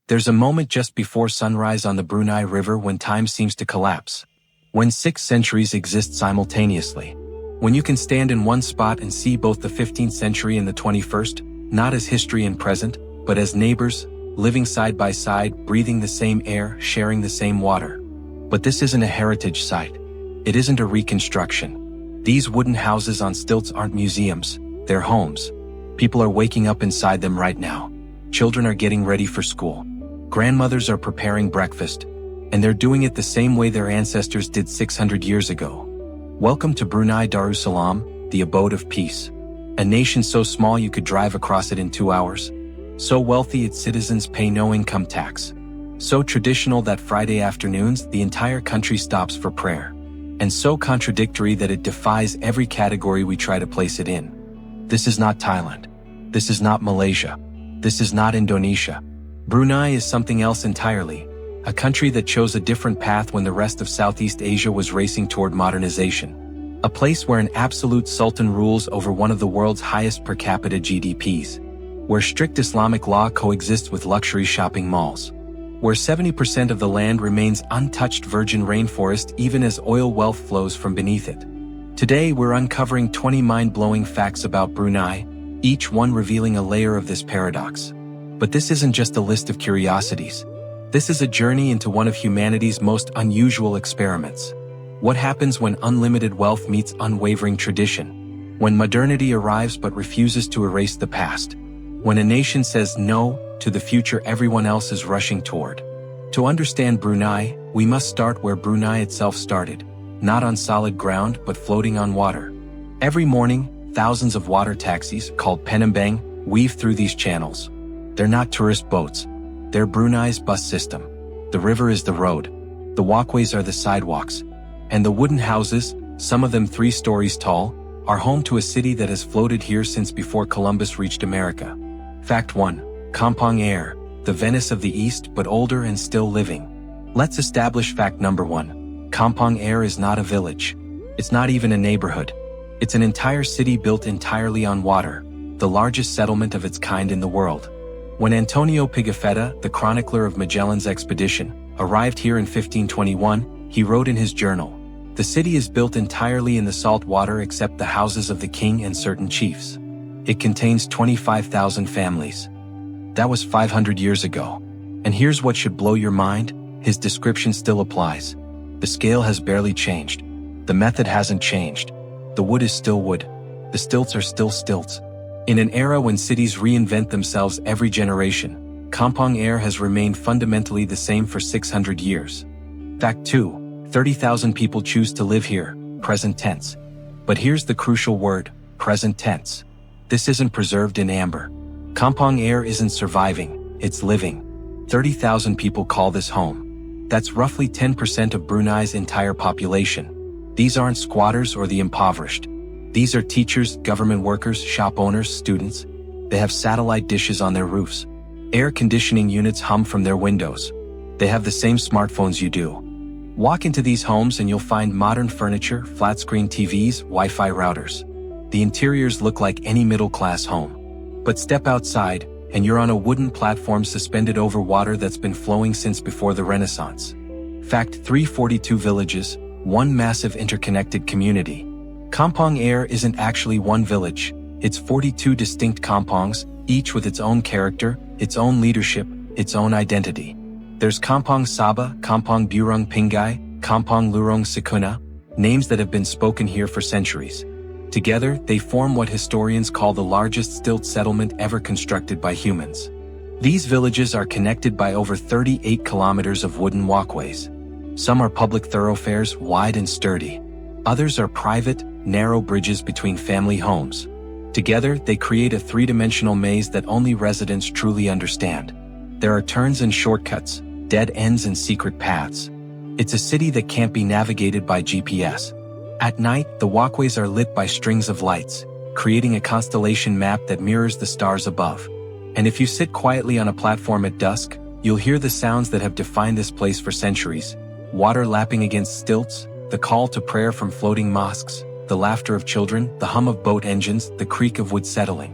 There's a moment just before sunrise on the Brunei River when time seems to collapse. When 6 centuries exist simultaneously. When you can stand in one spot and see both the 15th century and the 21st, not as history and present, but as neighbors, living side by side, breathing the same air, sharing the same water. But this isn't a heritage site. It isn't a reconstruction. These wooden houses on stilts aren't museums, they're homes. People are waking up inside them right now. Children are getting ready for school. Grandmothers are preparing breakfast, and they're doing it the same way their ancestors did 600 years ago. Welcome to Brunei Darussalam, the abode of peace. A nation so small you could drive across it in 2 hours. So wealthy its citizens pay no income tax. So traditional that Friday afternoons the entire country stops for prayer. And so contradictory that it defies every category we try to place it in. This is not Thailand. This is not Malaysia. This is not Indonesia. Brunei is something else entirely. A country that chose a different path when the rest of Southeast Asia was racing toward modernization. A place where an absolute sultan rules over one of the world's highest per capita GDPs. Where strict Islamic law coexists with luxury shopping malls. Where 70% of the land remains untouched virgin rainforest even as oil wealth flows from beneath it. Today we're uncovering 20 mind-blowing facts about Brunei, each one revealing a layer of this paradox. But this isn't just a list of curiosities. This is a journey into one of humanity's most unusual experiments. What happens when unlimited wealth meets unwavering tradition? When modernity arrives but refuses to erase the past? When a nation says no to the future everyone else is rushing toward? To understand Brunei, we must start where Brunei itself started, not on solid ground but floating on water. Every morning, thousands of water taxis, called penambang, weave through these channels. They're not tourist boats. They're Brunei's bus system. The river is the road. The walkways are the sidewalks. And the wooden houses, some of them 3 stories tall, are home to a city that has floated here since before Columbus reached America. Fact 1. Kampong Ayer, the Venice of the East but older and still living. Let's establish fact number 1. Kampong Ayer is not a village. It's not even a neighborhood. It's an entire city built entirely on water, the largest settlement of its kind in the world. When Antonio Pigafetta, the chronicler of Magellan's expedition, arrived here in 1521, he wrote in his journal, "The city is built entirely in the salt water except the houses of the king and certain chiefs. It contains 25,000 families." That was 500 years ago. And here's what should blow your mind, his description still applies. The scale has barely changed. The method hasn't changed. The wood is still wood. The stilts are still stilts. In an era when cities reinvent themselves every generation, Kampong Ayer has remained fundamentally the same for 600 years. Fact 2. 30,000 people choose to live here, present tense. But here's the crucial word, present tense. This isn't preserved in amber. Kampong Ayer isn't surviving, it's living. 30,000 people call this home. That's roughly 10% of Brunei's entire population. These aren't squatters or the impoverished. These are teachers, government workers, shop owners, students. They have satellite dishes on their roofs. Air conditioning units hum from their windows. They have the same smartphones you do. Walk into these homes and you'll find modern furniture, flat-screen TVs, Wi-Fi routers. The interiors look like any middle-class home. But step outside, and you're on a wooden platform suspended over water that's been flowing since before the Renaissance. Fact 3. 42 villages, one massive interconnected community. Kampong Ayer isn't actually one village, it's 42 distinct kampongs, each with its own character, its own leadership, its own identity. There's Kampong Saba, Kampong Burung Pingai, Kampong Lurong Sikuna, names that have been spoken here for centuries. Together, they form what historians call the largest stilt settlement ever constructed by humans. These villages are connected by over 38 kilometers of wooden walkways. Some are public thoroughfares, wide and sturdy. Others are private, narrow bridges between family homes. Together, they create a 3-dimensional maze that only residents truly understand. There are turns and shortcuts, dead ends and secret paths. It's a city that can't be navigated by GPS. At night, the walkways are lit by strings of lights, creating a constellation map that mirrors the stars above. And if you sit quietly on a platform at dusk, you'll hear the sounds that have defined this place for centuries. Water lapping against stilts, the call to prayer from floating mosques, the laughter of children, the hum of boat engines, the creak of wood settling.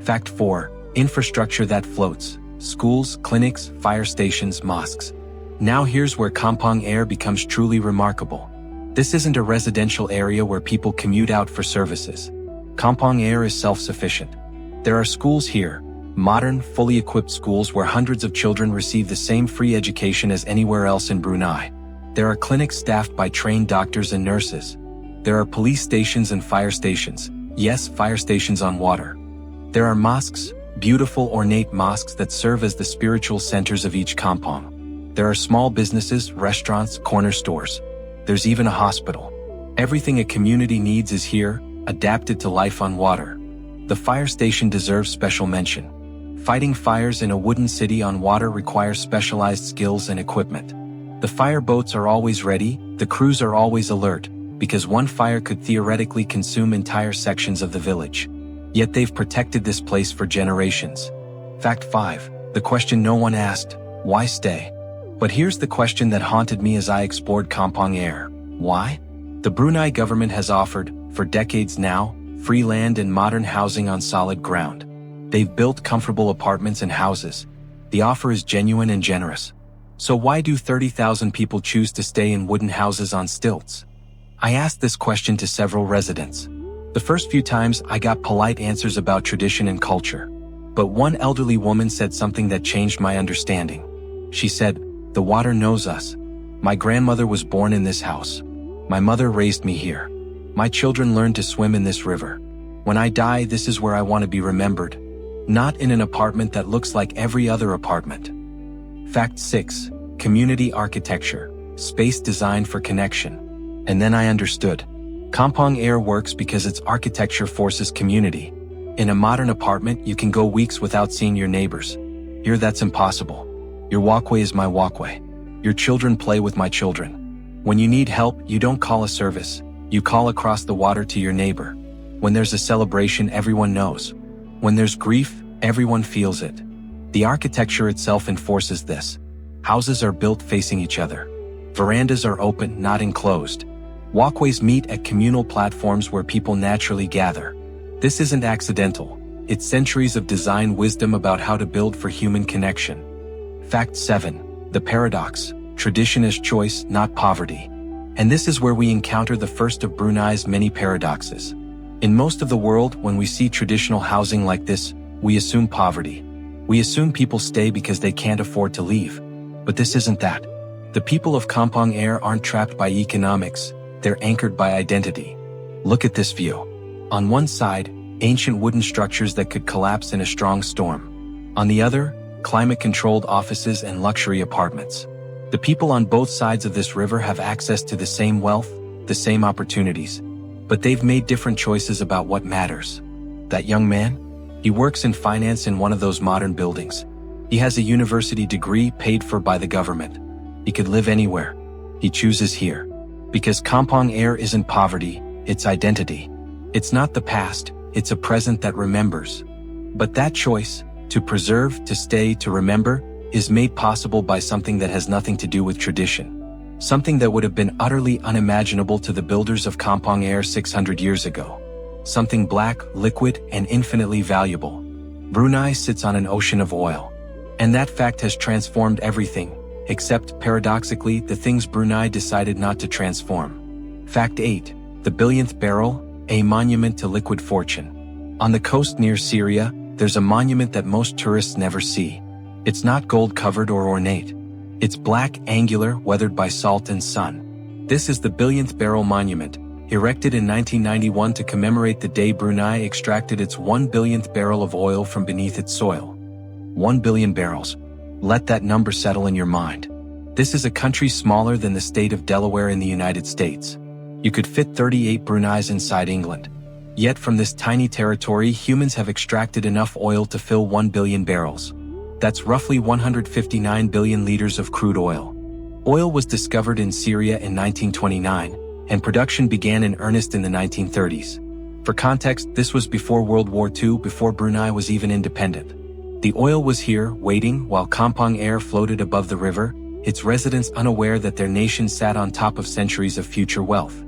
Fact 4. Infrastructure that floats. schools, clinics, fire stations, mosques. Now here's where Kampong Ayer becomes truly remarkable. This isn't a residential area where people commute out for services. Kampong Ayer is self-sufficient. There are schools here, modern, fully equipped schools where hundreds of children receive the same free education as anywhere else in Brunei. There are clinics staffed by trained doctors and nurses. There are police stations and fire stations. Yes, fire stations on water. There are mosques, beautiful ornate mosques that serve as the spiritual centers of each kampong. There are small businesses, restaurants, corner stores. There's even a hospital. Everything a community needs is here, adapted to life on water. The fire station deserves special mention. Fighting fires in a wooden city on water requires specialized skills and equipment. The fire boats are always ready, the crews are always alert, because one fire could theoretically consume entire sections of the village. Yet they've protected this place for generations. Fact 5. The question no one asked: why stay? But here's the question that haunted me as I explored Kampong Ayer. Why? The Brunei government has offered, for decades now, free land and modern housing on solid ground. They've built comfortable apartments and houses. The offer is genuine and generous. So why do 30,000 people choose to stay in wooden houses on stilts? I asked this question to several residents. The first few times I got polite answers about tradition and culture. But one elderly woman said something that changed my understanding. She said, "The water knows us. My grandmother was born in this house. My mother raised me here. My children learned to swim in this river. When I die, this is where I want to be remembered. Not in an apartment that looks like every other apartment." Fact 6. Community architecture. Space designed for connection. And then I understood. Kampong Ayer works because its architecture forces community. In a modern apartment, you can go weeks without seeing your neighbors. Here that's impossible. Your walkway is my walkway. Your children play with my children. When you need help, you don't call a service. You call across the water to your neighbor. When there's a celebration, everyone knows. When there's grief, everyone feels it. The architecture itself enforces this. Houses are built facing each other. Verandas are open, not enclosed. Walkways meet at communal platforms where people naturally gather. This isn't accidental. It's centuries of design wisdom about how to build for human connection. Fact 7. The paradox. Tradition is choice, not poverty. And this is where we encounter the first of Brunei's many paradoxes. In most of the world, when we see traditional housing like this, we assume poverty. We assume people stay because they can't afford to leave. But this isn't that. The people of Kampong Ayer aren't trapped by economics. They're anchored by identity. Look at this view. On one side, ancient wooden structures that could collapse in a strong storm. On the other, climate-controlled offices and luxury apartments. The people on both sides of this river have access to the same wealth, the same opportunities. But they've made different choices about what matters. That young man? He works in finance in one of those modern buildings. He has a university degree paid for by the government. He could live anywhere. He chooses here. Because Kampong Ayer isn't poverty, it's identity. It's not the past, it's a present that remembers. But that choice, to preserve, to stay, to remember, is made possible by something that has nothing to do with tradition. Something that would have been utterly unimaginable to the builders of Kampong Ayer 600 years ago. Something black, liquid, and infinitely valuable. Brunei sits on an ocean of oil. And that fact has transformed everything, except, paradoxically, the things Brunei decided not to transform. Fact 8. The billionth barrel, a monument to liquid fortune. On the coast near Syria, there's a monument that most tourists never see. It's not gold-covered or ornate. It's black, angular, weathered by salt and sun. This is the billionth barrel monument, erected in 1991 to commemorate the day Brunei extracted its 1 billionth barrel of oil from beneath its soil. 1 billion barrels. Let that number settle in your mind. This is a country smaller than the state of Delaware in the United States. You could fit 38 Brunei's inside England. Yet from this tiny territory, humans have extracted enough oil to fill 1 billion barrels. That's roughly 159 billion liters of crude oil. Oil was discovered in Syria in 1929, and production began in earnest in the 1930s. For context, this was before World War II, before Brunei was even independent. The oil was here, waiting, while Kampong Ayer floated above the river, its residents unaware that their nation sat on top of centuries of future wealth.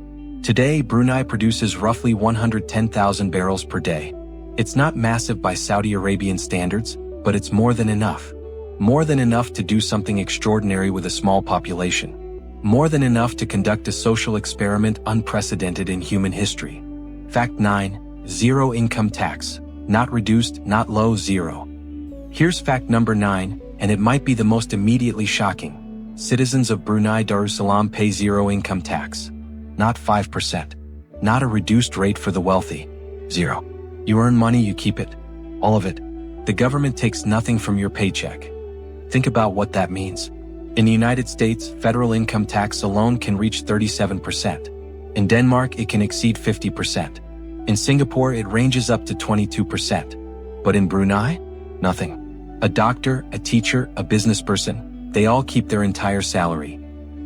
Today, Brunei produces roughly 110,000 barrels per day. It's not massive by Saudi Arabian standards, but it's more than enough. More than enough to do something extraordinary with a small population. More than enough to conduct a social experiment unprecedented in human history. Fact 9. Zero income tax. Not reduced, not low, zero. Here's fact number 9, and it might be the most immediately shocking. Citizens of Brunei Darussalam pay zero income tax. Not 5%. Not a reduced rate for the wealthy. Zero. You earn money, you keep it. All of it. The government takes nothing from your paycheck. Think about what that means. In the United States, federal income tax alone can reach 37%. In Denmark, it can exceed 50%. In Singapore, it ranges up to 22%. But in Brunei, nothing. A doctor, a teacher, a business person, they all keep their entire salary.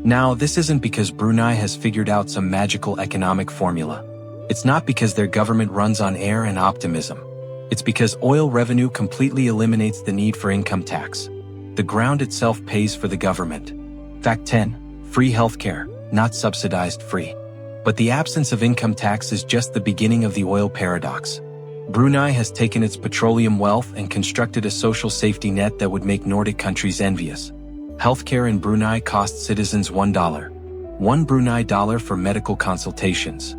Now, this isn't because Brunei has figured out some magical economic formula. It's not because their government runs on air and optimism. It's because oil revenue completely eliminates the need for income tax. The ground itself pays for the government. Fact 10. Free healthcare, not subsidized, free. But the absence of income tax is just the beginning of the oil paradox. Brunei has taken its petroleum wealth and constructed a social safety net that would make Nordic countries envious. Healthcare in Brunei costs citizens $1. $1 Brunei dollar for medical consultations.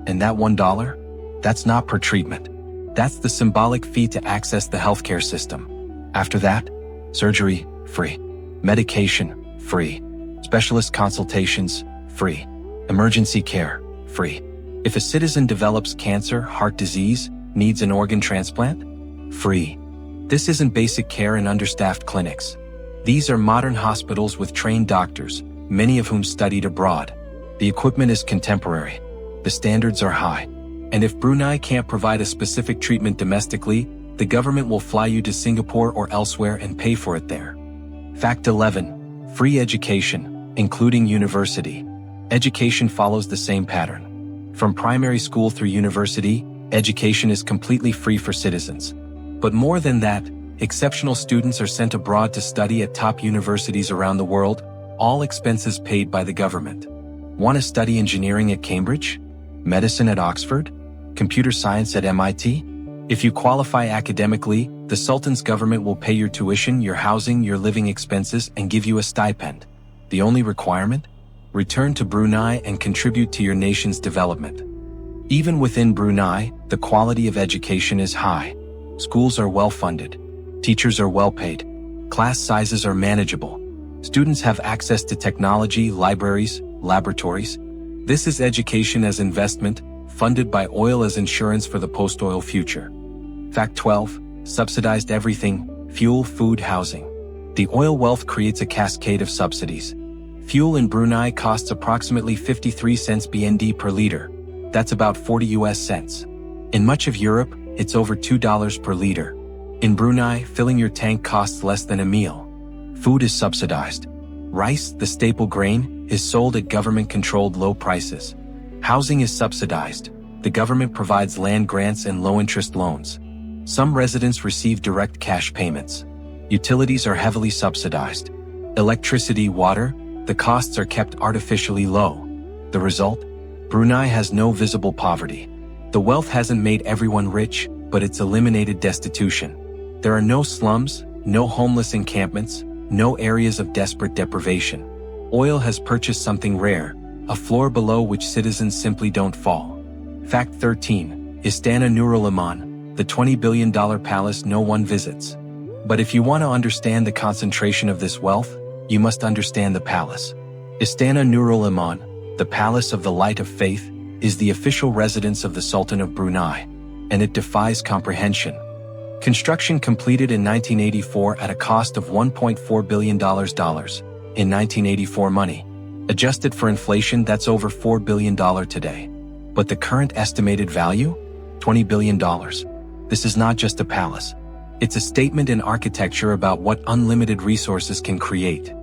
And that $1? That's not per treatment. That's the symbolic fee to access the healthcare system. After that, surgery, free. Medication, free. Specialist consultations, free. Emergency care, free. If a citizen develops cancer, heart disease, needs an organ transplant, free. This isn't basic care in understaffed clinics. These are modern hospitals with trained doctors, many of whom studied abroad. The equipment is contemporary. The standards are high. And if Brunei can't provide a specific treatment domestically, the government will fly you to Singapore or elsewhere and pay for it there. Fact 11. Free education, including university. Education follows the same pattern. From primary school through university, education is completely free for citizens. But more than that, exceptional students are sent abroad to study at top universities around the world, all expenses paid by the government. Want to study engineering at Cambridge? Medicine at Oxford? Computer science at MIT? If you qualify academically, the Sultan's government will pay your tuition, your housing, your living expenses, and give you a stipend. The only requirement? Return to Brunei and contribute to your nation's development. Even within Brunei, the quality of education is high. Schools are well-funded. Teachers are well-paid. Class sizes are manageable. Students have access to technology, libraries, laboratories. This is education as investment, funded by oil as insurance for the post-oil future. Fact 12. Subsidized everything, fuel, food, housing. The oil wealth creates a cascade of subsidies. Fuel in Brunei costs approximately 53 cents BND per liter. That's about 40 US cents. In much of Europe, it's over $2 per liter. In Brunei, filling your tank costs less than a meal. Food is subsidized. Rice, the staple grain, is sold at government-controlled low prices. Housing is subsidized. The government provides land grants and low-interest loans. Some residents receive direct cash payments. Utilities are heavily subsidized. Electricity, water, the costs are kept artificially low. The result? Brunei has no visible poverty. The wealth hasn't made everyone rich, but it's eliminated destitution. There are no slums, no homeless encampments, no areas of desperate deprivation. Oil has purchased something rare, a floor below which citizens simply don't fall. Fact 13. Istana Nurul Iman, the $20 billion palace no one visits. But if you want to understand the concentration of this wealth, you must understand the palace. Istana Nurul Iman, the Palace of the Light of Faith, is the official residence of the Sultan of Brunei, and it defies comprehension. Construction completed in 1984 at a cost of $1.4 billion in 1984 money. Adjusted for inflation, that's over $4 billion today. But the current estimated value? $20 billion. This is not just a palace. It's a statement in architecture about what unlimited resources can create.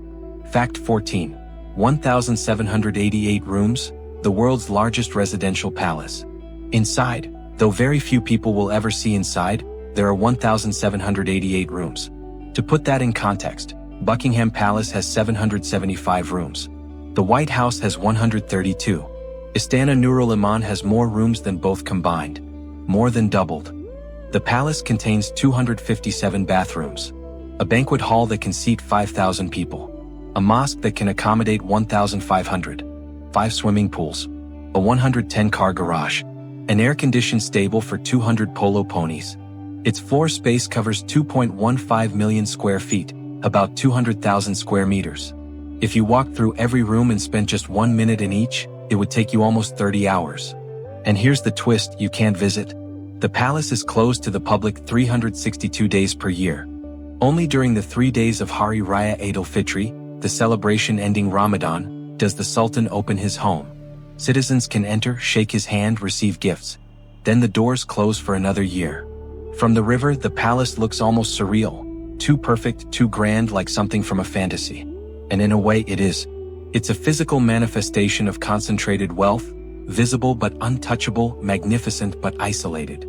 Fact 14. 1,788 rooms, the world's largest residential palace. Inside, though very few people will ever see inside, there are 1,788 rooms. To put that in context, Buckingham Palace has 775 rooms. The White House has 132. Istana Nurul Iman has more rooms than both combined. More than doubled. The palace contains 257 bathrooms. a banquet hall that can seat 5,000 people, a mosque that can accommodate 1,500, 5 swimming pools, a 110-car garage, an air-conditioned stable for 200 polo ponies. Its floor space covers 2.15 million square feet, about 200,000 square meters. If you walk through every room and spent just 1 minute in each, it would take you almost 30 hours. And here's the twist: you can't visit. The palace is closed to the public 362 days per year. Only during the 3 days of Hari Raya Eid al-Fitr, the celebration ending Ramadan, does the Sultan open his home. Citizens can enter, shake his hand, receive gifts. Then the doors close for another year. From the river, the palace looks almost surreal. Too perfect, too grand, like something from a fantasy. And in a way it is. It's a physical manifestation of concentrated wealth, visible but untouchable, magnificent but isolated.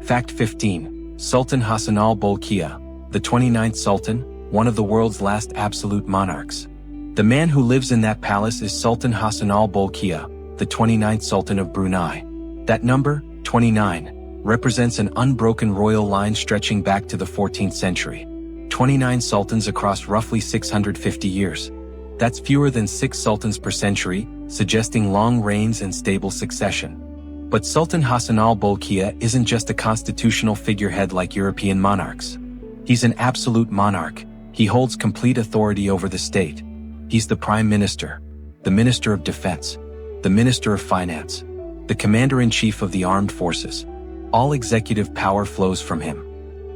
Fact 15. Sultan Hassan al-Bolkiah, the 29th Sultan, one of the world's last absolute monarchs. The man who lives in that palace is Sultan Hassan al-Bolkiah, the 29th Sultan of Brunei. That number, 29, represents an unbroken royal line stretching back to the 14th century. 29 sultans across roughly 650 years. That's fewer than 6 sultans per century, suggesting long reigns and stable succession. But Sultan Hassan al-Bolkiah isn't just a constitutional figurehead like European monarchs. He's an absolute monarch. He holds complete authority over the state. He's the prime minister, the minister of defense, the minister of finance, the commander-in-chief of the armed forces. All executive power flows from him.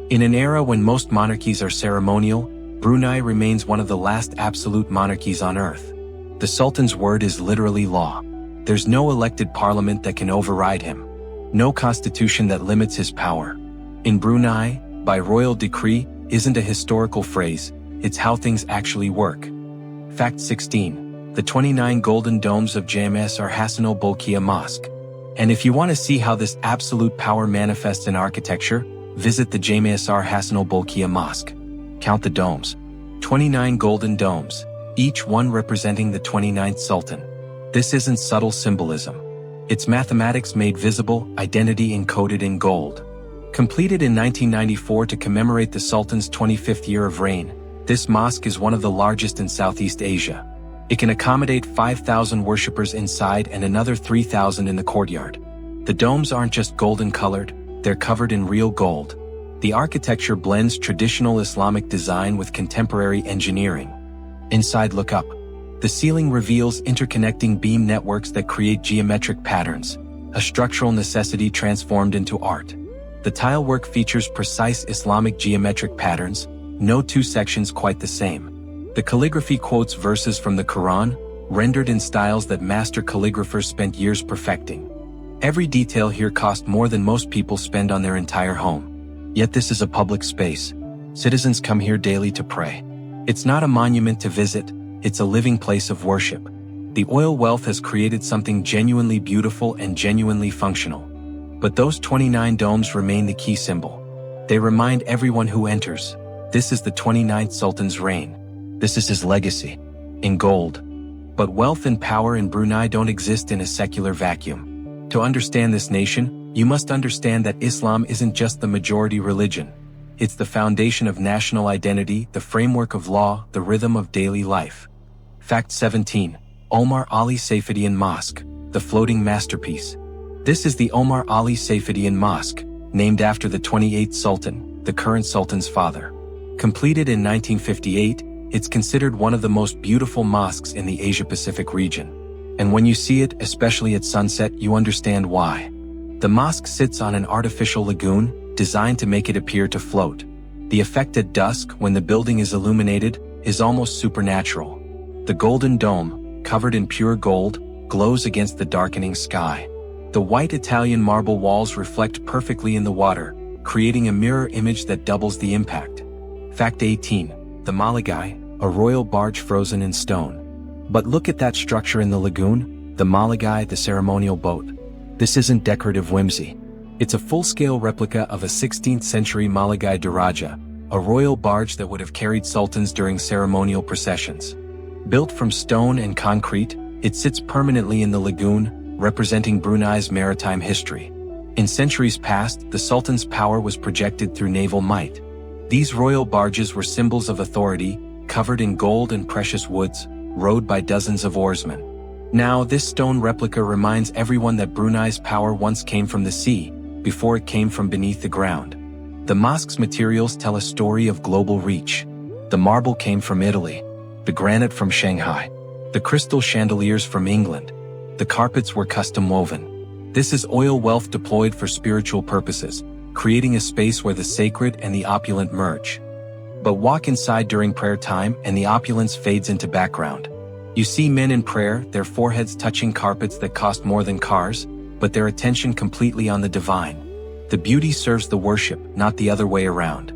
In an era when most monarchies are ceremonial, Brunei remains one of the last absolute monarchies on earth. The Sultan's word is literally law. There's no elected parliament that can override him. No constitution that limits his power. In Brunei, by royal decree isn't a historical phrase, it's how things actually work. Fact 16. The 29 golden domes of Jami' Hassan al-Bolkiah Mosque. And if you want to see how this absolute power manifests in architecture, visit the Jami' Hassan al-Bolkiah Mosque. Count the domes. 29 golden domes, each one representing the 29th Sultan. This isn't subtle symbolism. It's mathematics made visible, identity encoded in gold. Completed in 1994 to commemorate the Sultan's 25th year of reign, this mosque is one of the largest in Southeast Asia. It can accommodate 5,000 worshippers inside and another 3,000 in the courtyard. The domes aren't just golden colored, they're covered in real gold. The architecture blends traditional Islamic design with contemporary engineering. Inside, look up. The ceiling reveals interconnecting beam networks that create geometric patterns, a structural necessity transformed into art. The tile work features precise Islamic geometric patterns, no two sections quite the same. The calligraphy quotes verses from the Quran, rendered in styles that master calligraphers spent years perfecting. Every detail here cost more than most people spend on their entire home. Yet this is a public space. Citizens come here daily to pray. It's not a monument to visit, it's a living place of worship. The oil wealth has created something genuinely beautiful and genuinely functional. But those 29 domes remain the key symbol. They remind everyone who enters, this is the 29th Sultan's reign. This is his legacy. In gold. But wealth and power in Brunei don't exist in a secular vacuum. To understand this nation, you must understand that Islam isn't just the majority religion. It's the foundation of national identity, the framework of law, the rhythm of daily life. Fact 17. Omar Ali Saifuddin Mosque, the floating masterpiece. This is the Omar Ali Saifuddin Mosque, named after the 28th Sultan, the current Sultan's father. Completed in 1958, it's considered one of the most beautiful mosques in the Asia-Pacific region. And when you see it, especially at sunset, you understand why. The mosque sits on an artificial lagoon, designed to make it appear to float. The effect at dusk, when the building is illuminated, is almost supernatural. The golden dome, covered in pure gold, glows against the darkening sky. The white Italian marble walls reflect perfectly in the water, creating a mirror image that doubles the impact. Fact 18. The Malagai, a royal barge frozen in stone. But look at that structure in the lagoon, the Malagai, the ceremonial boat. This isn't decorative whimsy. It's a full-scale replica of a 16th century Malagai Diraja, a royal barge that would have carried sultans during ceremonial processions. Built from stone and concrete, it sits permanently in the lagoon, representing Brunei's maritime history. In centuries past, the sultan's power was projected through naval might. These royal barges were symbols of authority, covered in gold and precious woods, rowed by dozens of oarsmen. Now, this stone replica reminds everyone that Brunei's power once came from the sea, before it came from beneath the ground. The mosque's materials tell a story of global reach. The marble came from Italy, the granite from Shanghai, the crystal chandeliers from England. The carpets were custom woven. This is oil wealth deployed for spiritual purposes, creating a space where the sacred and the opulent merge. But walk inside during prayer time and the opulence fades into background. You see men in prayer, their foreheads touching carpets that cost more than cars, but their attention completely on the divine. The beauty serves the worship, not the other way around.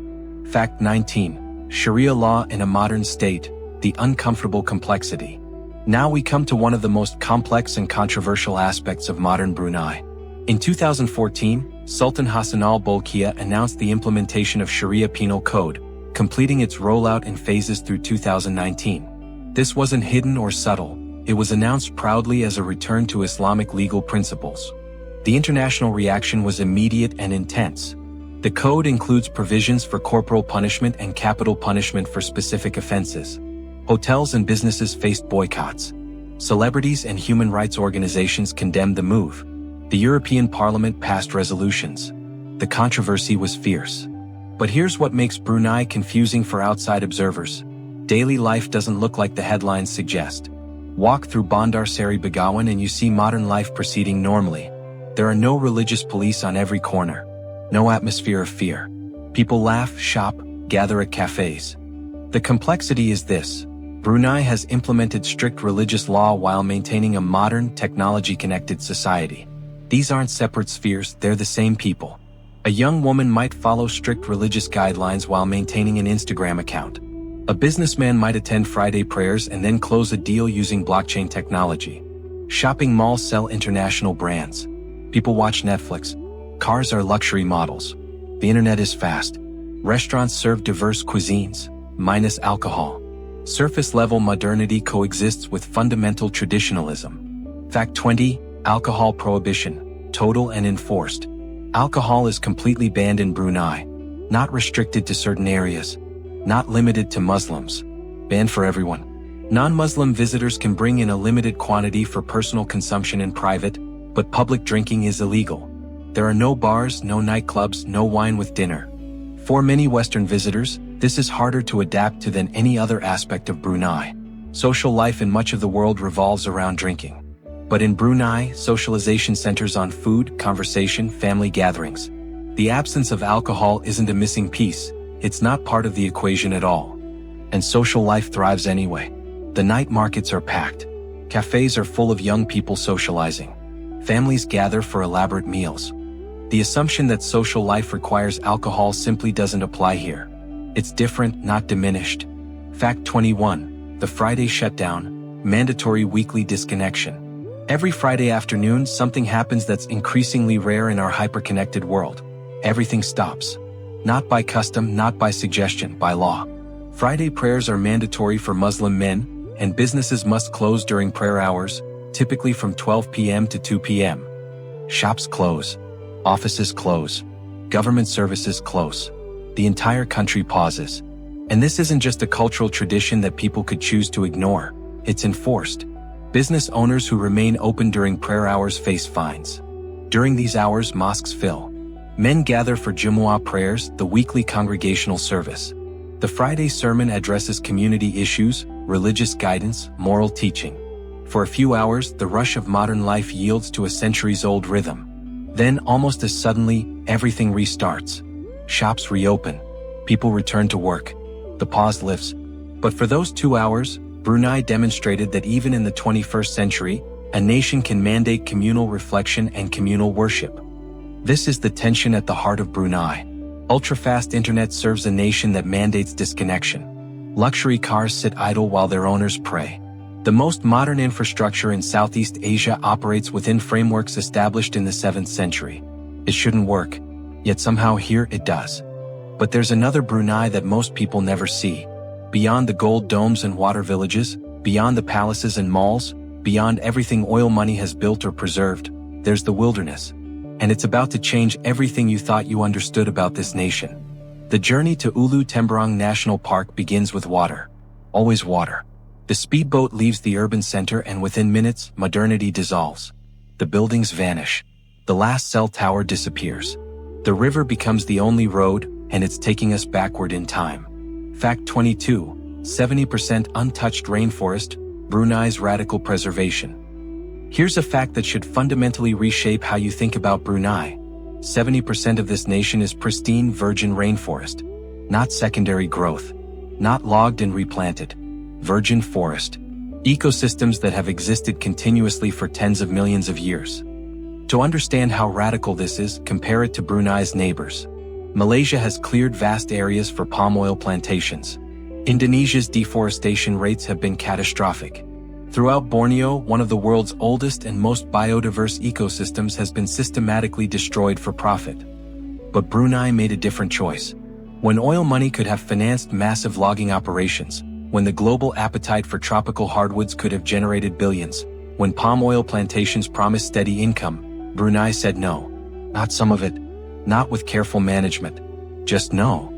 Fact 19. Sharia law in a modern state, the uncomfortable complexity. Now we come to one of the most complex and controversial aspects of modern Brunei. In 2014, Sultan Hassan al-Bolkiah announced the implementation of Sharia penal code, completing its rollout in phases through 2019. This wasn't hidden or subtle, it was announced proudly as a return to Islamic legal principles. The international reaction was immediate and intense. The code includes provisions for corporal punishment and capital punishment for specific offenses. Hotels and businesses faced boycotts. Celebrities and human rights organizations condemned the move. The European Parliament passed resolutions. The controversy was fierce. But here's what makes Brunei confusing for outside observers. Daily life doesn't look like the headlines suggest. Walk through Bandar Seri Begawan and you see modern life proceeding normally. There are no religious police on every corner. No atmosphere of fear. People laugh, shop, gather at cafes. The complexity is this. Brunei has implemented strict religious law while maintaining a modern, technology-connected society. These aren't separate spheres, they're the same people. A young woman might follow strict religious guidelines while maintaining an Instagram account. A businessman might attend Friday prayers and then close a deal using blockchain technology. Shopping malls sell international brands. People watch Netflix. Cars are luxury models. The internet is fast. Restaurants serve diverse cuisines, minus alcohol. Surface-level modernity coexists with fundamental traditionalism. Fact 20. Alcohol prohibition, total and enforced. Alcohol is completely banned in Brunei. Not restricted to certain areas. Not limited to Muslims. Banned for everyone. Non-Muslim visitors can bring in a limited quantity for personal consumption in private, but public drinking is illegal. There are no bars, no nightclubs, no wine with dinner. For many Western visitors, this is harder to adapt to than any other aspect of Brunei. Social life in much of the world revolves around drinking. But in Brunei, socialization centers on food, conversation, family gatherings. The absence of alcohol isn't a missing piece. It's not part of the equation at all. And social life thrives anyway. The night markets are packed. Cafes are full of young people socializing. Families gather for elaborate meals. The assumption that social life requires alcohol simply doesn't apply here. It's different, not diminished. Fact 21. The Friday shutdown, mandatory weekly disconnection. Every Friday afternoon, something happens that's increasingly rare in our hyper-connected world. Everything stops. Not by custom, not by suggestion, by law. Friday prayers are mandatory for Muslim men, and businesses must close during prayer hours, typically from 12 p.m. to 2 p.m. Shops close. Offices close. Government services close. The entire country pauses. And this isn't just a cultural tradition that people could choose to ignore. It's enforced. Business owners who remain open during prayer hours face fines. During these hours, mosques fill. Men gather for Jumu'ah prayers, the weekly congregational service. The Friday sermon addresses community issues, religious guidance, moral teaching. For a few hours, the rush of modern life yields to a centuries-old rhythm. Then, almost as suddenly, everything restarts. Shops reopen. People return to work. The pause lifts. But for those 2 hours, Brunei demonstrated that even in the 21st century, a nation can mandate communal reflection and communal worship. This is the tension at the heart of Brunei. Ultra-fast internet serves a nation that mandates disconnection. Luxury cars sit idle while their owners pray. The most modern infrastructure in Southeast Asia operates within frameworks established in the 7th century. It shouldn't work, yet somehow here it does. But there's another Brunei that most people never see. Beyond the gold domes and water villages, beyond the palaces and malls, beyond everything oil money has built or preserved, there's the wilderness. And it's about to change everything you thought you understood about this nation. The journey to Ulu Temburong National Park begins with water. Always water. The speedboat leaves the urban center and within minutes, modernity dissolves. The buildings vanish. The last cell tower disappears. The river becomes the only road, and it's taking us backward in time. Fact 22. 70% untouched rainforest, Brunei's radical preservation. Here's a fact that should fundamentally reshape how you think about Brunei. 70% of this nation is pristine virgin rainforest. Not secondary growth. Not logged and replanted. Virgin forest. Ecosystems that have existed continuously for tens of millions of years. To understand how radical this is, compare it to Brunei's neighbors. Malaysia has cleared vast areas for palm oil plantations. Indonesia's deforestation rates have been catastrophic. Throughout Borneo, one of the world's oldest and most biodiverse ecosystems has been systematically destroyed for profit. But Brunei made a different choice. When oil money could have financed massive logging operations, when the global appetite for tropical hardwoods could have generated billions, when palm oil plantations promised steady income, Brunei said no. Not some of it. Not with careful management. Just no.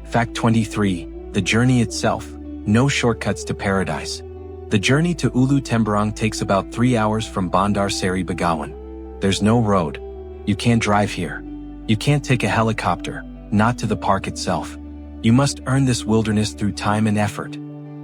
Fact 23. The journey itself. No shortcuts to paradise. The journey to Ulu Temburong takes about 3 hours from Bandar Seri Begawan. There's no road. You can't drive here. You can't take a helicopter, not to the park itself. You must earn this wilderness through time and effort.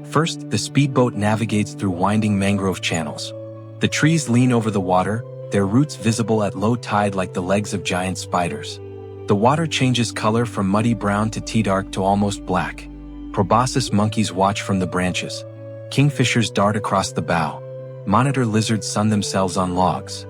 First, the speedboat navigates through winding mangrove channels. The trees lean over the water, their roots visible at low tide like the legs of giant spiders. The water changes color from muddy brown to tea dark to almost black. Proboscis monkeys watch from the branches. Kingfishers dart across the bow. Monitor lizards sun themselves on logs.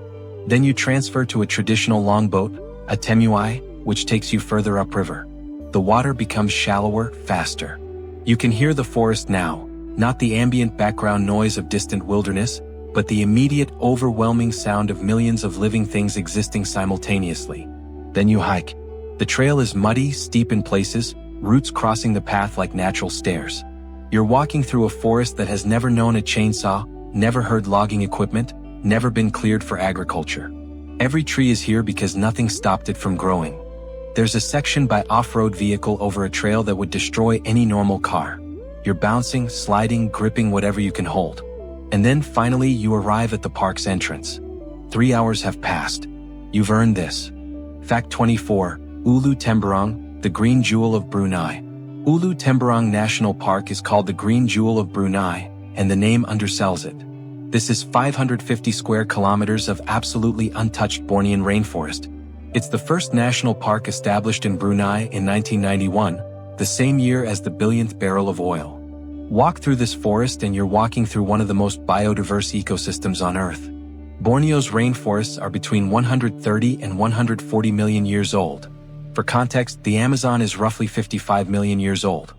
Then you transfer to a traditional longboat, a temuai, which takes you further upriver. The water becomes shallower, faster. You can hear the forest now, not the ambient background noise of distant wilderness, but the immediate, overwhelming sound of millions of living things existing simultaneously. Then you hike. The trail is muddy, steep in places, roots crossing the path like natural stairs. You're walking through a forest that has never known a chainsaw, never heard logging equipment, never been cleared for agriculture. Every tree is here because nothing stopped it from growing. There's a section by off-road vehicle over a trail that would destroy any normal car. You're bouncing, sliding, gripping whatever you can hold. And then finally you arrive at the park's entrance. 3 hours have passed. You've earned this. Fact 24. Ulu Temburong, the green jewel of Brunei. Ulu Temburong National Park is called the Green Jewel of Brunei, and the name undersells it. This is 550 square kilometers of absolutely untouched Bornean rainforest. It's the first national park established in Brunei in 1991, the same year as the billionth barrel of oil. Walk through this forest and you're walking through one of the most biodiverse ecosystems on Earth. Borneo's rainforests are between 130 and 140 million years old. For context, the Amazon is roughly 55 million years old.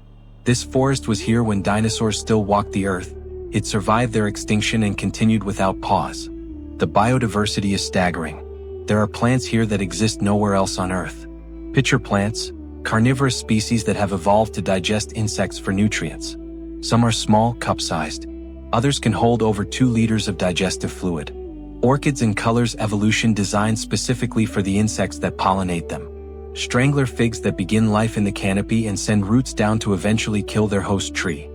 This forest was here when dinosaurs still walked the earth. It survived their extinction and continued without pause. The biodiversity is staggering. There are plants here that exist nowhere else on Earth. Pitcher plants, carnivorous species that have evolved to digest insects for nutrients. Some are small, cup-sized. Others can hold over 2 liters of digestive fluid. Orchids in colors evolution designed specifically for the insects that pollinate them. Strangler figs that begin life in the canopy and send roots down to eventually kill their host tree.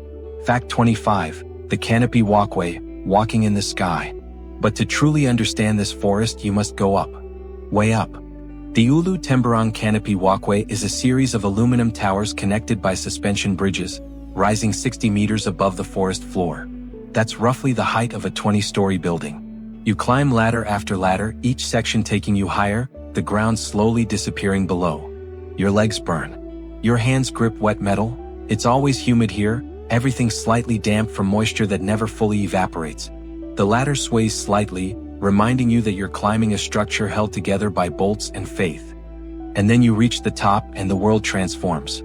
Fact 25. The canopy walkway, walking in the sky. But to truly understand this forest, you must go up. Way up. The Ulu Temburong canopy walkway is a series of aluminum towers connected by suspension bridges, rising 60 meters above the forest floor. That's roughly the height of a 20-story building. You climb ladder after ladder, each section taking you higher, the ground slowly disappearing below. Your legs burn. Your hands grip wet metal. It's always humid here, everything slightly damp from moisture that never fully evaporates. The ladder sways slightly, reminding you that you're climbing a structure held together by bolts and faith. And then you reach the top and the world transforms.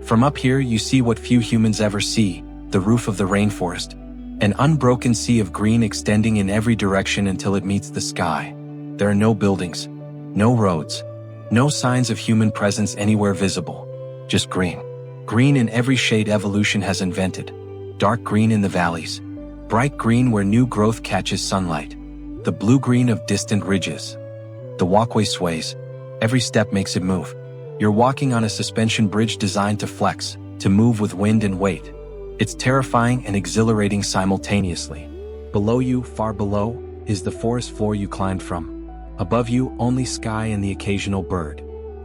From up here you see what few humans ever see, the roof of the rainforest. An unbroken sea of green extending in every direction until it meets the sky. There are no buildings, no roads, no signs of human presence anywhere visible. Just green. Green in every shade evolution has invented. Dark green in the valleys. Bright green where new growth catches sunlight. The blue-green of distant ridges. The walkway sways. Every step makes it move. You're walking on a suspension bridge designed to flex, to move with wind and weight. It's terrifying and exhilarating simultaneously. Below you, far below, is the forest floor you climbed from. Above you, only sky and the occasional bird.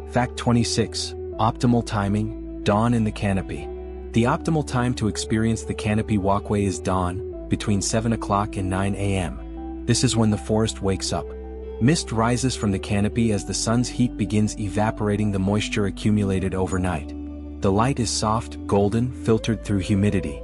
Fact 26. Optimal timing, dawn in the canopy. The optimal time to experience the canopy walkway is dawn, between 7 o'clock and 9 a.m. This is when the forest wakes up. Mist rises from the canopy as the sun's heat begins evaporating the moisture accumulated overnight. The light is soft, golden, filtered through humidity.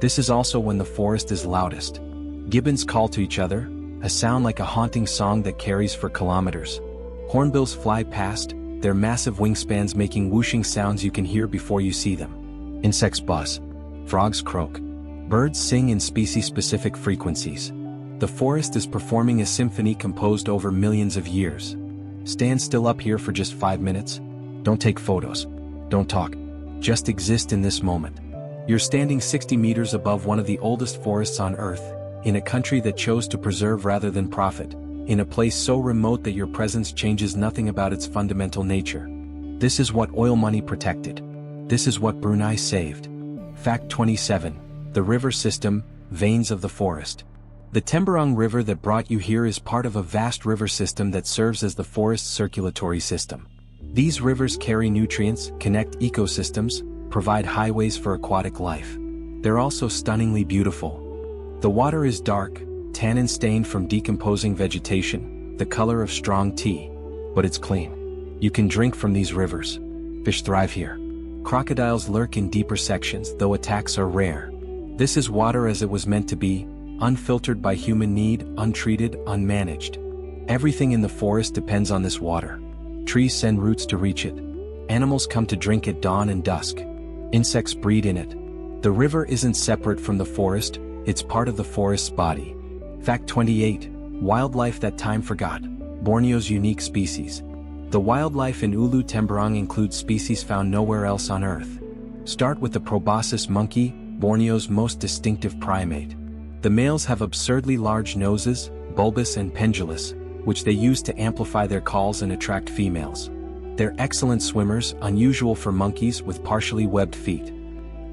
This is also when the forest is loudest. Gibbons call to each other, a sound like a haunting song that carries for kilometers. Hornbills fly past, their massive wingspans making whooshing sounds you can hear before you see them. Insects buzz. Frogs croak. Birds sing in species-specific frequencies. The forest is performing a symphony composed over millions of years. Stand still up here for just 5 minutes. Don't take photos. Don't talk. Just exist in this moment. You're standing 60 meters above one of the oldest forests on Earth, in a country that chose to preserve rather than profit, in a place so remote that your presence changes nothing about its fundamental nature. This is what oil money protected. This is what Brunei saved. Fact 27. The river system, veins of the forest. The Temburong River that brought you here is part of a vast river system that serves as the forest's circulatory system. These rivers carry nutrients, connect ecosystems, provide highways for aquatic life. They're also stunningly beautiful. The water is dark, tannin-stained from decomposing vegetation, the color of strong tea. But it's clean. You can drink from these rivers. Fish thrive here. Crocodiles lurk in deeper sections, though attacks are rare. This is water as it was meant to be, unfiltered by human need, untreated, unmanaged. Everything in the forest depends on this water. Trees send roots to reach it. Animals come to drink at dawn and dusk. Insects breed in it. The river isn't separate from the forest, it's part of the forest's body. Fact 28. Wildlife that time forgot. Borneo's unique species. The wildlife in Ulu Temburong includes species found nowhere else on Earth. Start with the proboscis monkey, Borneo's most distinctive primate. The males have absurdly large noses, bulbous and pendulous, which they use to amplify their calls and attract females. They're excellent swimmers, unusual for monkeys with partially webbed feet.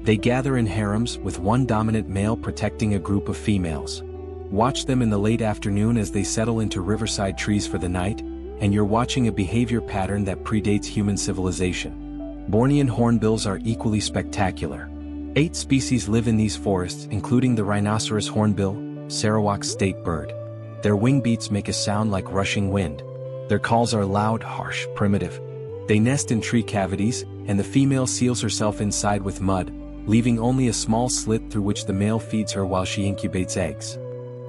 They gather in harems, with one dominant male protecting a group of females. Watch them in the late afternoon as they settle into riverside trees for the night, and you're watching a behavior pattern that predates human civilization. Bornean hornbills are equally spectacular. 8 species live in these forests, including the rhinoceros hornbill, Sarawak's state bird. Their wing beats make a sound like rushing wind. Their calls are loud, harsh, primitive. They nest in tree cavities, and the female seals herself inside with mud, leaving only a small slit through which the male feeds her while she incubates eggs.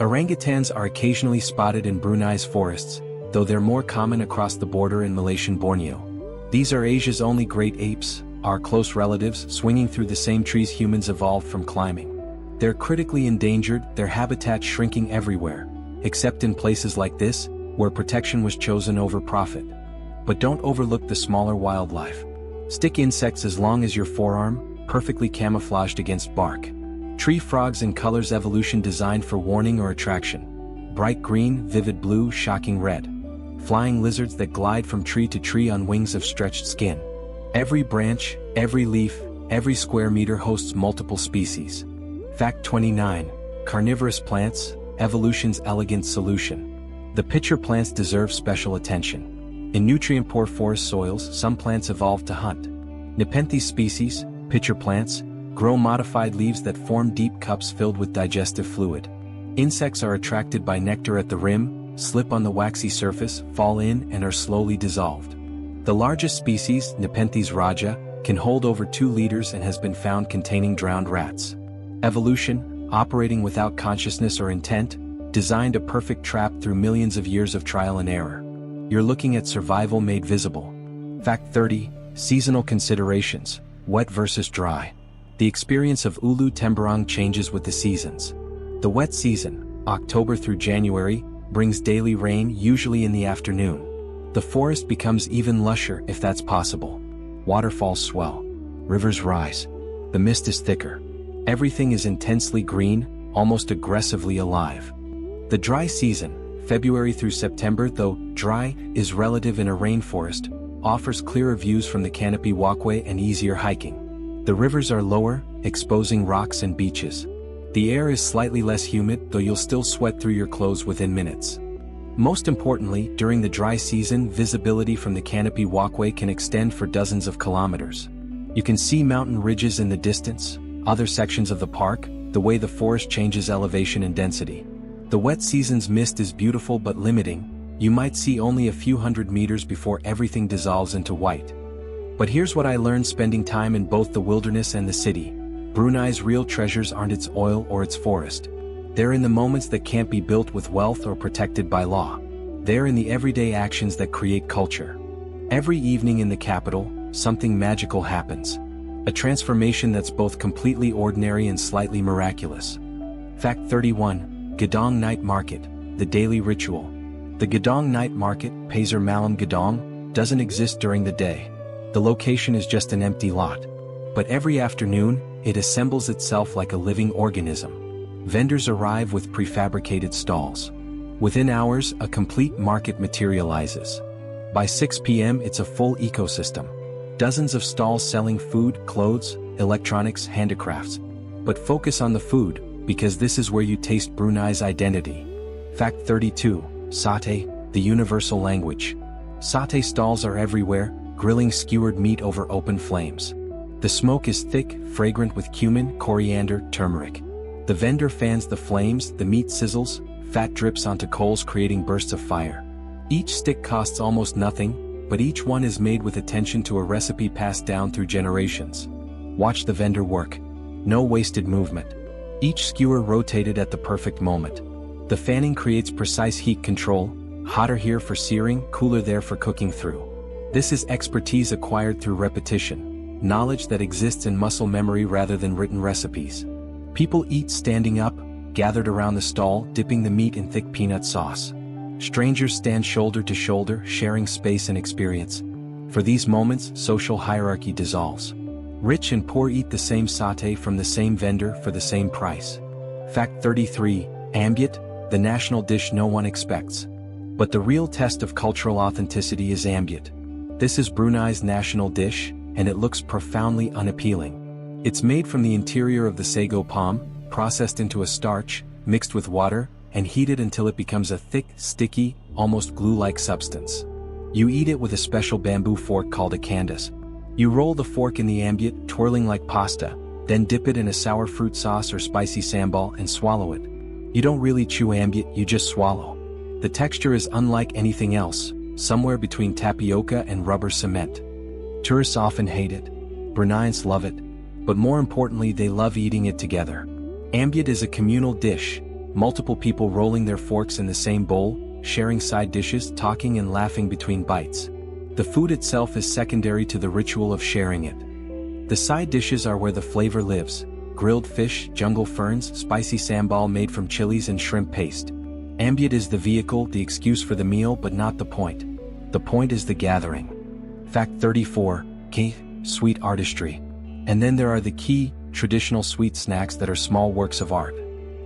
Orangutans are occasionally spotted in Brunei's forests, though they're more common across the border in Malaysian Borneo. These are Asia's only great apes, our close relatives, swinging through the same trees humans evolved from climbing. They're critically endangered, their habitat shrinking everywhere, except in places like this, where protection was chosen over profit. But don't overlook the smaller wildlife. Stick insects as long as your forearm, perfectly camouflaged against bark. Tree frogs in colors evolution designed for warning or attraction. Bright green, vivid blue, shocking red. Flying lizards that glide from tree to tree on wings of stretched skin. Every branch, every leaf, every square meter hosts multiple species. Fact 29. Carnivorous plants, evolution's elegant solution. The pitcher plants deserve special attention. In nutrient-poor forest soils, some plants evolved to hunt. Nepenthes species, pitcher plants, grow modified leaves that form deep cups filled with digestive fluid. Insects are attracted by nectar at the rim, slip on the waxy surface, fall in, and are slowly dissolved. The largest species, Nepenthes raja, can hold over 2 liters and has been found containing drowned rats. Evolution, operating without consciousness or intent, designed a perfect trap through millions of years of trial and error. You're looking at survival made visible. Fact 30. Seasonal considerations, wet versus dry. The experience of Ulu Temburong changes with the seasons. The wet season, October through January, brings daily rain, usually in the afternoon. The forest becomes even lusher if that's possible. Waterfalls swell. Rivers rise. The mist is thicker. Everything is intensely green, almost aggressively alive. The dry season, February through September, though dry, is relative in a rainforest, offers clearer views from the canopy walkway and easier hiking. The rivers are lower, exposing rocks and beaches. The air is slightly less humid, though you'll still sweat through your clothes within minutes. Most importantly, during the dry season, visibility from the canopy walkway can extend for dozens of kilometers. You can see mountain ridges in the distance, other sections of the park, the way the forest changes elevation and density. The wet season's mist is beautiful but limiting. You might see only a few hundred meters before everything dissolves into white. But here's what I learned spending time in both the wilderness and the city. Brunei's real treasures aren't its oil or its forest. They're in the moments that can't be built with wealth or protected by law. They're in the everyday actions that create culture. Every evening in the capital, something magical happens. A transformation that's both completely ordinary and slightly miraculous. Fact 31. Gedong Night Market, the daily ritual. The Gedong Night Market, Pasar Malam Gedong, doesn't exist during the day. The location is just an empty lot. But every afternoon, it assembles itself like a living organism. Vendors arrive with prefabricated stalls. Within hours, a complete market materializes. By 6 p.m. it's a full ecosystem. Dozens of stalls selling food, clothes, electronics, handicrafts. But focus on the food, because this is where you taste Brunei's identity. Fact 32. Satay, the universal language. Satay stalls are everywhere, grilling skewered meat over open flames. The smoke is thick, fragrant with cumin, coriander, turmeric. The vendor fans the flames, the meat sizzles, fat drips onto coals creating bursts of fire. Each stick costs almost nothing, but each one is made with attention to a recipe passed down through generations. Watch the vendor work. No wasted movement. Each skewer rotated at the perfect moment. The fanning creates precise heat control, hotter here for searing, cooler there for cooking through. This is expertise acquired through repetition, knowledge that exists in muscle memory rather than written recipes. People eat standing up, gathered around the stall, dipping the meat in thick peanut sauce. Strangers stand shoulder to shoulder, sharing space and experience. For these moments, social hierarchy dissolves. Rich and poor eat the same satay from the same vendor for the same price. Fact 33. Ambyet, the national dish no one expects. But the real test of cultural authenticity is ambyet. This is Brunei's national dish, and it looks profoundly unappealing. It's made from the interior of the sago palm, processed into a starch, mixed with water, and heated until it becomes a thick, sticky, almost glue-like substance. You eat it with a special bamboo fork called a candas. You roll the fork in the ambyet, twirling like pasta, then dip it in a sour fruit sauce or spicy sambal and swallow it. You don't really chew ambyet, you just swallow. The texture is unlike anything else, somewhere between tapioca and rubber cement. Tourists often hate it. Bruneians love it. But more importantly, they love eating it together. Ambyet is a communal dish, multiple people rolling their forks in the same bowl, sharing side dishes, talking and laughing between bites. The food itself is secondary to the ritual of sharing it. The side dishes are where the flavor lives: grilled fish, jungle ferns, spicy sambal made from chilies and shrimp paste. Ambyet is the vehicle, the excuse for the meal, but not the point. The point is the gathering. Fact 34. Key, sweet artistry. And then there are the key, traditional sweet snacks that are small works of art.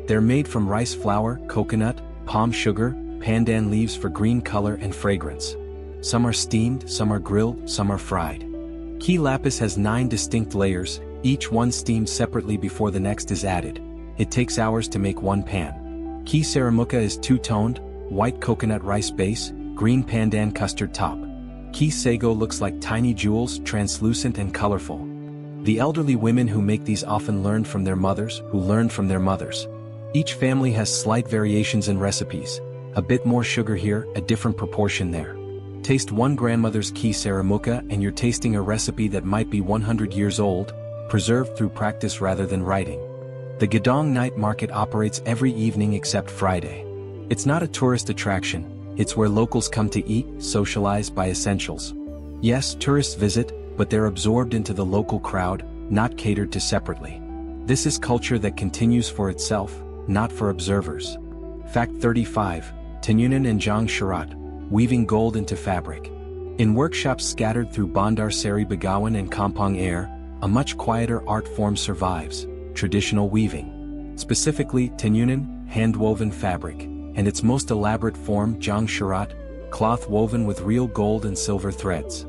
They're made from rice flour, coconut, palm sugar, pandan leaves for green color and fragrance. Some are steamed, some are grilled, some are fried. Key lapis has 9 distinct layers, each one steamed separately before the next is added. It takes hours to make one pan. Key saramuka is two-toned, white coconut rice base, green pandan custard top. Key sago looks like tiny jewels, translucent and colorful. The elderly women who make these often learned from their mothers, who learned from their mothers. Each family has slight variations in recipes. A bit more sugar here, a different proportion there. Taste one grandmother's key saramuka and you're tasting a recipe that might be 100 years old, preserved through practice rather than writing. The Gedong Night Market operates every evening except Friday. It's not a tourist attraction, it's where locals come to eat, socialize, buy essentials. Yes, tourists visit, but they're absorbed into the local crowd, not catered to separately. This is culture that continues for itself, not for observers. Fact 35. Tenunan and Jang Sharat, weaving gold into fabric. In workshops scattered through Bandar Seri Begawan and Kampong Ayer, a much quieter art form survives: traditional weaving. Specifically, tenunan, hand-woven fabric, and its most elaborate form, Jang Sharat, cloth woven with real gold and silver threads.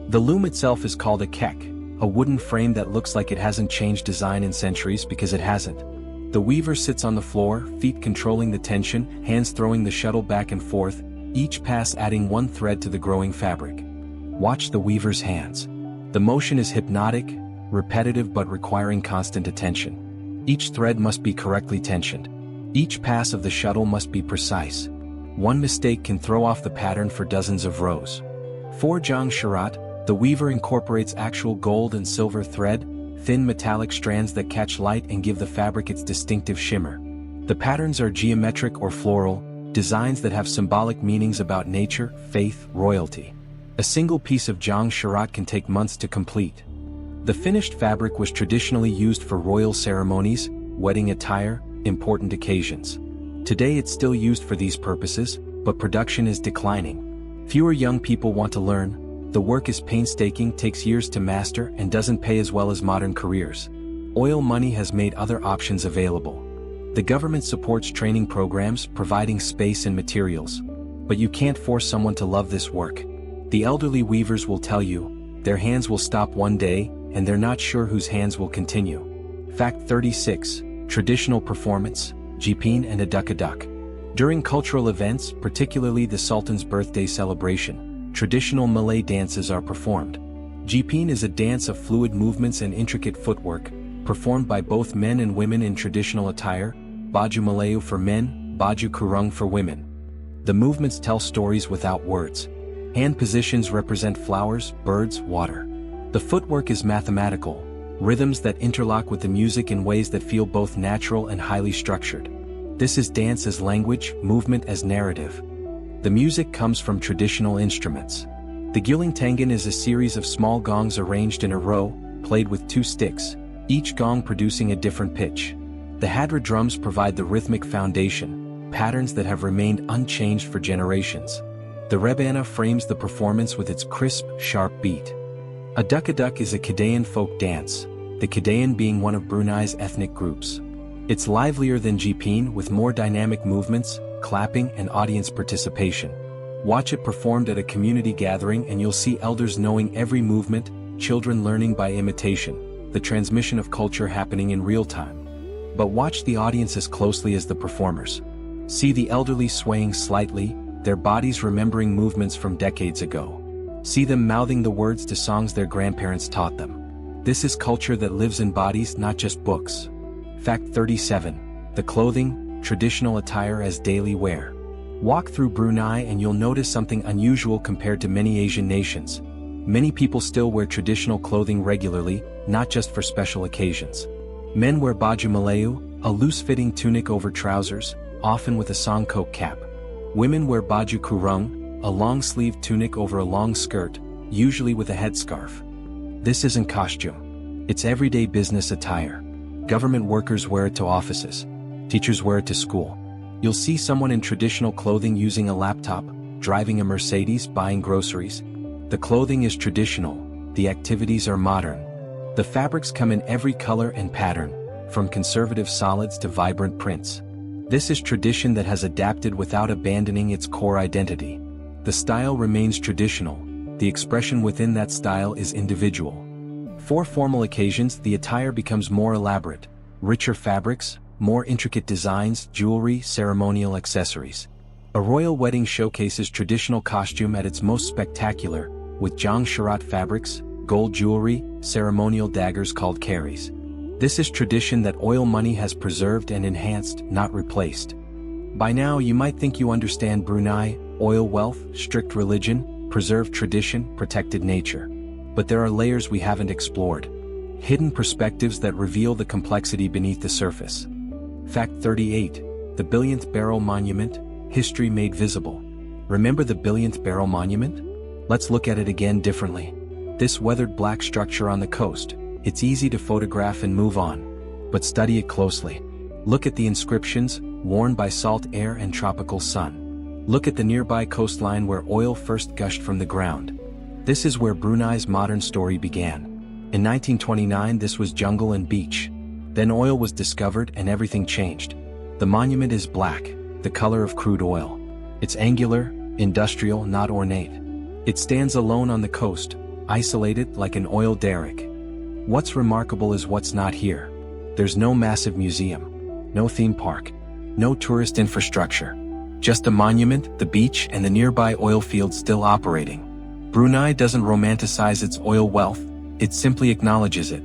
The loom itself is called a kek, a wooden frame that looks like it hasn't changed design in centuries because it hasn't. The weaver sits on the floor, feet controlling the tension, hands throwing the shuttle back and forth, each pass adding one thread to the growing fabric. Watch the weaver's hands. The motion is hypnotic, repetitive but requiring constant attention. Each thread must be correctly tensioned. Each pass of the shuttle must be precise. One mistake can throw off the pattern for dozens of rows. For Jang Sharat, the weaver incorporates actual gold and silver thread, thin metallic strands that catch light and give the fabric its distinctive shimmer. The patterns are geometric or floral, designs that have symbolic meanings about nature, faith, royalty. A single piece of Jang Sharat can take months to complete. The finished fabric was traditionally used for royal ceremonies, wedding attire, important occasions. Today it's still used for these purposes, but production is declining. Fewer young people want to learn. The work is painstaking, takes years to master, and doesn't pay as well as modern careers. Oil money has made other options available. The government supports training programs, providing space and materials. But you can't force someone to love this work. The elderly weavers will tell you, their hands will stop one day, and they're not sure whose hands will continue. Fact 36. Traditional performance, Jipin and Aduk-Aduk. During cultural events, particularly the Sultan's birthday celebration, traditional Malay dances are performed. Jipin is a dance of fluid movements and intricate footwork, performed by both men and women in traditional attire, baju Melayu for men, baju kurung for women. The movements tell stories without words. Hand positions represent flowers, birds, water. The footwork is mathematical, rhythms that interlock with the music in ways that feel both natural and highly structured. This is dance as language, movement as narrative. The music comes from traditional instruments. The Giling Tangan is a series of small gongs arranged in a row, played with 2 sticks, each gong producing a different pitch. The Hadra drums provide the rhythmic foundation, patterns that have remained unchanged for generations. The Rebana frames the performance with its crisp, sharp beat. Aduk-Aduk is a Kedayan folk dance, the Kedayan being one of Brunei's ethnic groups. It's livelier than Jipin with more dynamic movements, clapping and audience participation. Watch it performed at a community gathering and you'll see elders knowing every movement, children learning by imitation, the transmission of culture happening in real time. But watch the audience as closely as the performers. See the elderly swaying slightly, their bodies remembering movements from decades ago. See them mouthing the words to songs their grandparents taught them. This is culture that lives in bodies, not just books. Fact 37. The clothing, traditional attire as daily wear. Walk through Brunei and you'll notice something unusual compared to many Asian nations. Many people still wear traditional clothing regularly, not just for special occasions. Men wear baju Melayu, a loose-fitting tunic over trousers, often with a songkok cap. Women wear baju kurung, a long-sleeved tunic over a long skirt, usually with a headscarf. This isn't costume. It's everyday business attire. Government workers wear it to offices. Teachers wear it to school. You'll see someone in traditional clothing using a laptop, driving a Mercedes, buying groceries. The clothing is traditional, the activities are modern. The fabrics come in every color and pattern, from conservative solids to vibrant prints. This is tradition that has adapted without abandoning its core identity. The style remains traditional, the expression within that style is individual. For formal occasions, the attire becomes more elaborate, richer fabrics, more intricate designs, jewelry, ceremonial accessories. A royal wedding showcases traditional costume at its most spectacular, with Jang Sharat fabrics, gold jewelry, ceremonial daggers called karis. This is tradition that oil money has preserved and enhanced, not replaced. By now you might think you understand Brunei, oil wealth, strict religion, preserved tradition, protected nature. But there are layers we haven't explored. Hidden perspectives that reveal the complexity beneath the surface. Fact 38. The Billionth Barrel Monument, history made visible. Remember the Billionth Barrel Monument? Let's look at it again differently. This weathered black structure on the coast, it's easy to photograph and move on. But study it closely. Look at the inscriptions, worn by salt air and tropical sun. Look at the nearby coastline where oil first gushed from the ground. This is where Brunei's modern story began. In 1929 this was jungle and beach. Then oil was discovered and everything changed. The monument is black, the color of crude oil. It's angular, industrial, not ornate. It stands alone on the coast, isolated like an oil derrick. What's remarkable is what's not here. There's no massive museum, no theme park, no tourist infrastructure. Just a monument, the beach, and the nearby oil fields still operating. Brunei doesn't romanticize its oil wealth, it simply acknowledges it.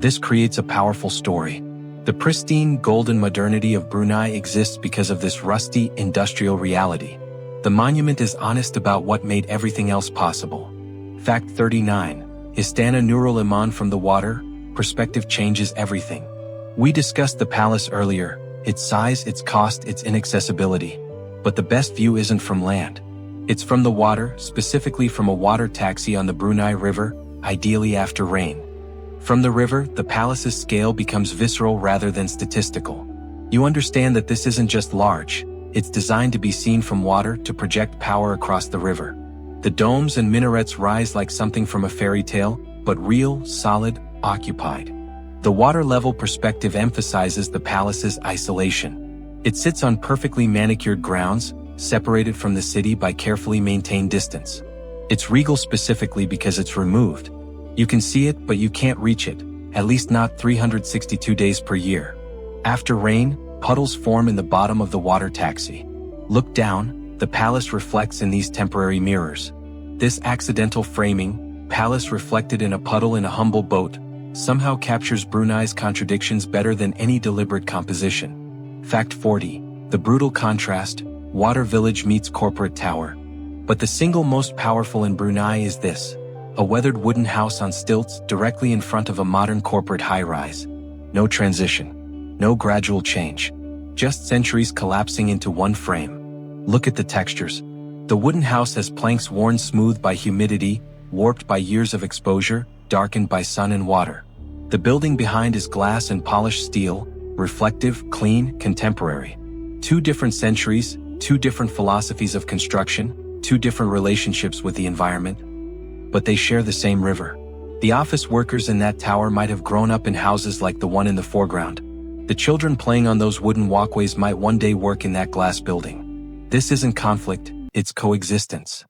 This creates a powerful story. The pristine, golden modernity of Brunei exists because of this rusty, industrial reality. The monument is honest about what made everything else possible. Fact 39. Istana Nurul Iman from the water, perspective changes everything. We discussed the palace earlier, its size, its cost, its inaccessibility. But the best view isn't from land. It's from the water, specifically from a water taxi on the Brunei River, ideally after rain. From the river, the palace's scale becomes visceral rather than statistical. You understand that this isn't just large, it's designed to be seen from water to project power across the river. The domes and minarets rise like something from a fairy tale, but real, solid, occupied. The water-level perspective emphasizes the palace's isolation. It sits on perfectly manicured grounds, separated from the city by carefully maintained distance. It's regal specifically because it's removed. You can see it, but you can't reach it, at least not 362 days per year. After rain, puddles form in the bottom of the water taxi. Look down, the palace reflects in these temporary mirrors. This accidental framing, palace reflected in a puddle in a humble boat, somehow captures Brunei's contradictions better than any deliberate composition. Fact 40. The brutal contrast, water village meets corporate tower. But the single most powerful in Brunei is this: a weathered wooden house on stilts directly in front of a modern corporate high-rise. No transition. No gradual change. Just centuries collapsing into one frame. Look at the textures. The wooden house has planks worn smooth by humidity, warped by years of exposure, darkened by sun and water. The building behind is glass and polished steel, reflective, clean, contemporary. Two different centuries, two different philosophies of construction, two different relationships with the environment. But they share the same river. The office workers in that tower might have grown up in houses like the one in the foreground. The children playing on those wooden walkways might one day work in that glass building. This isn't conflict, it's coexistence.